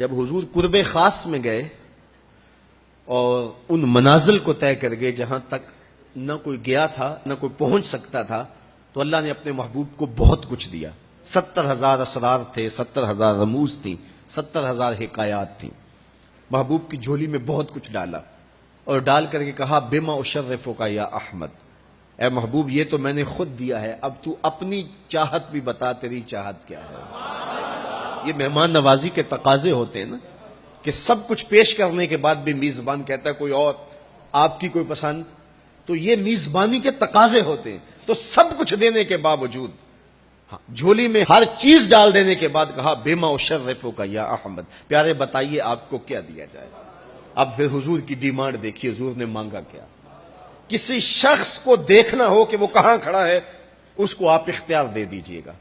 جب حضور قرب خاص میں گئے اور ان منازل کو طے کر گئے جہاں تک نہ کوئی گیا تھا نہ کوئی پہنچ سکتا تھا، تو اللہ نے اپنے محبوب کو بہت کچھ دیا۔ 70,000 اسرار تھے، 70,000 رموز تھیں، 70,000 حکایات تھیں۔ محبوب کی جھولی میں بہت کچھ ڈالا اور ڈال کر کے کہا بما اشرفک یا احمد، اے محبوب یہ تو میں نے خود دیا ہے، اب تو اپنی چاہت بھی بتا، تیری چاہت کیا ہے۔ یہ مہمان نوازی کے تقاضے ہوتے ہیں نا، کہ سب کچھ پیش کرنے کے بعد بھی میزبان کہتا ہے کوئی اور، آپ کی کوئی پسند، تو یہ میزبانی کے تقاضے ہوتے ہیں۔ تو سب کچھ دینے کے باوجود جھولی میں ہر چیز ڈال دینے کے بعد کہا بما اشرفک یا احمد، پیارے بتائیے آپ کو کیا دیا جائے۔ اب پھر حضور کی ڈیمانڈ دیکھیے، حضور نے مانگا کیا۔ کسی شخص کو دیکھنا ہو کہ وہ کہاں کھڑا ہے، اس کو آپ اختیار دے دیجئے گا،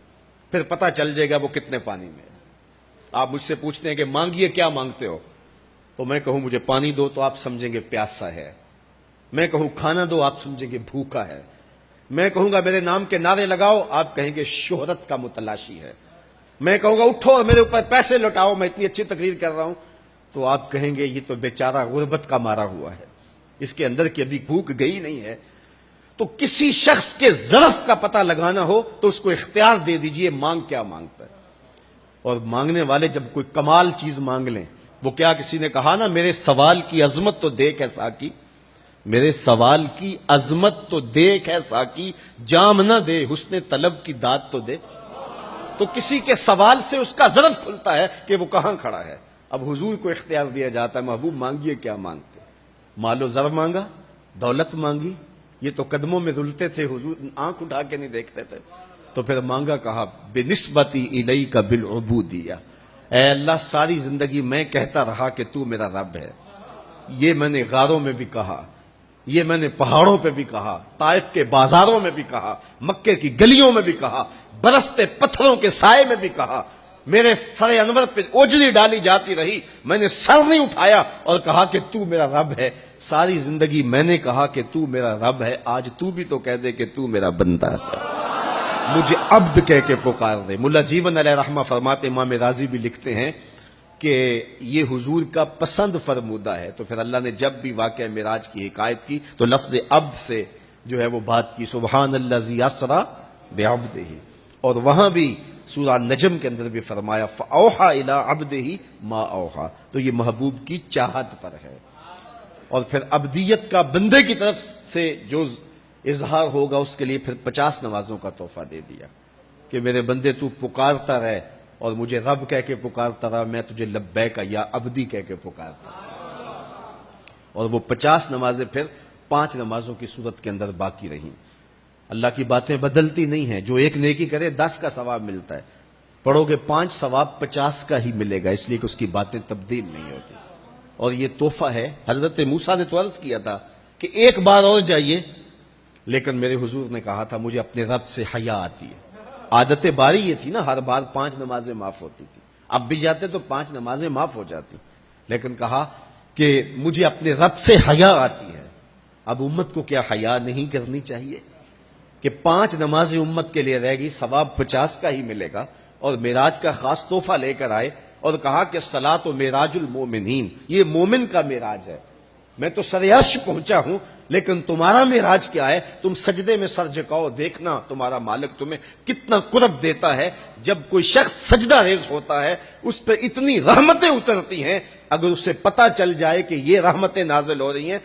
پھر پتہ چل جائے گا وہ کتنے پانی میں ہے۔ آپ مجھ سے پوچھتے ہیں کہ مانگیے کیا مانگتے ہو، تو میں کہوں مجھے پانی دو تو آپ سمجھیں گے پیاسا ہے، میں کہوں کھانا دو آپ سمجھیں گے بھوکا ہے، میں کہوں گا میرے نام کے نعرے لگاؤ آپ کہیں گے شہرت کا متلاشی ہے، میں کہوں گا اٹھو اور میرے اوپر پیسے لوٹاؤ میں اتنی اچھی تقریر کر رہا ہوں، تو آپ کہیں گے یہ تو بیچارہ غربت کا مارا ہوا ہے، اس کے اندر کی ابھی بھوک گئی نہیں ہے۔ تو کسی شخص کے ظرف کا پتہ لگانا ہو تو اس کو اختیار دے دیجئے مانگ کیا مانگتا ہے۔ اور مانگنے والے جب کوئی کمال چیز مانگ لیں، وہ کیا کسی نے کہا نا میرے سوال کی عظمت تو دیکھ ہے ساقی، میرے سوال کی عظمت تو دیکھ ہے ساقی، جام نہ دے حسن طلب کی داد تو دے۔ تو کسی کے سوال سے اس کا ظرف کھلتا ہے کہ وہ کہاں کھڑا ہے۔ اب حضور کو اختیار دیا جاتا ہے محبوب مانگیے کیا مانگتے، مال و زر مانگا، دولت مانگی، یہ تو قدموں میں رلتے تھے حضور آنکھ اٹھا کے نہیں دیکھتے تھے، تو پھر مانگا کہا بنسبتی الیک بالعبودیہ، اے اللہ ساری زندگی میں کہتا رہا کہ تو میرا رب ہے، یہ میں نے غاروں میں بھی کہا، یہ میں نے پہاڑوں پہ بھی کہا، طائف کے بازاروں میں بھی کہا، مکے کی گلیوں میں بھی کہا، برستے پتھروں کے سائے میں بھی کہا، میرے سر انور پہ اوجری ڈالی جاتی رہی میں نے سر نہیں اٹھایا اور کہا کہ تو میرا رب ہے۔ ساری زندگی میں نے کہا کہ تو میرا رب ہے، آج تو بھی تو کہہ دے کہ تو میرا بندہ ہے، مجھے عبد کہہ کے پکار دے۔ ملا جیون علیہ رحمہ فرماتے، امام راضی بھی لکھتے ہیں کہ یہ حضور کا پسند فرمودہ ہے۔ تو پھر اللہ نے جب بھی واقعہ معراج کی حکایت کی تو لفظ عبد سے جو ہے وہ بات کی، سبحان الذی اسریٰ بعبدہ، اور وہاں بھی سورہ نجم کے اندر بھی فرمایا فاوحیٰ الی عبدہ ما اوحیٰ، تو یہ محبوب کی چاہت پر ہے۔ اور پھر عبدیت کا بندے کی طرف سے جو اظہار ہوگا اس کے لیے پھر 50 نمازوں کا تحفہ دے دیا کہ میرے بندے تو پکارتا رہے اور مجھے رب کہہ کے پکارتا رہا، میں تجھے لبیک یا عبدی کہہ کے پکارتا رہا۔ اور وہ 50 نمازیں پھر 5 نمازوں کی صورت کے اندر باقی رہیں۔ اللہ کی باتیں بدلتی نہیں ہیں، جو ایک نیکی کرے 10 کا ثواب ملتا ہے، پڑھو گے 5 ثواب 50 کا ہی ملے گا، اس لیے کہ اس کی باتیں تبدیل نہیں ہوتی۔ اور یہ تحفہ ہے۔ حضرت موسیٰ نے تو عرض کیا تھا کہ ایک بار اور جائیے، لیکن میرے حضور نے کہا تھا مجھے اپنے رب سے حیا آتی ہے۔ عادت باری یہ تھی نا، ہر بار 5 نمازیں معاف ہوتی تھی، اب بھی جاتے تو 5 نمازیں معاف ہو جاتی، لیکن کہا کہ مجھے اپنے رب سے حیا آتی ہے۔ اب امت کو کیا حیا نہیں کرنی چاہیے کہ 5 نمازیں امت کے لیے رہ گی، ثواب 50 کا ہی ملے گا، اور معراج کا خاص تحفہ لے کر آئے اور کہا کہ الصلاۃ معراج المومنین، یہ مومن کا معراج ہے، میں تو سر عرش پہنچا ہوں لیکن تمہارا معراج کیا ہے، تم سجدے میں سر جھکاؤ، دیکھنا تمہارا مالک تمہیں کتنا قرب دیتا ہے۔ جب کوئی شخص سجدہ ریز ہوتا ہے اس پہ اتنی رحمتیں اترتی ہیں، اگر اسے پتہ چل جائے کہ یہ رحمتیں نازل ہو رہی ہیں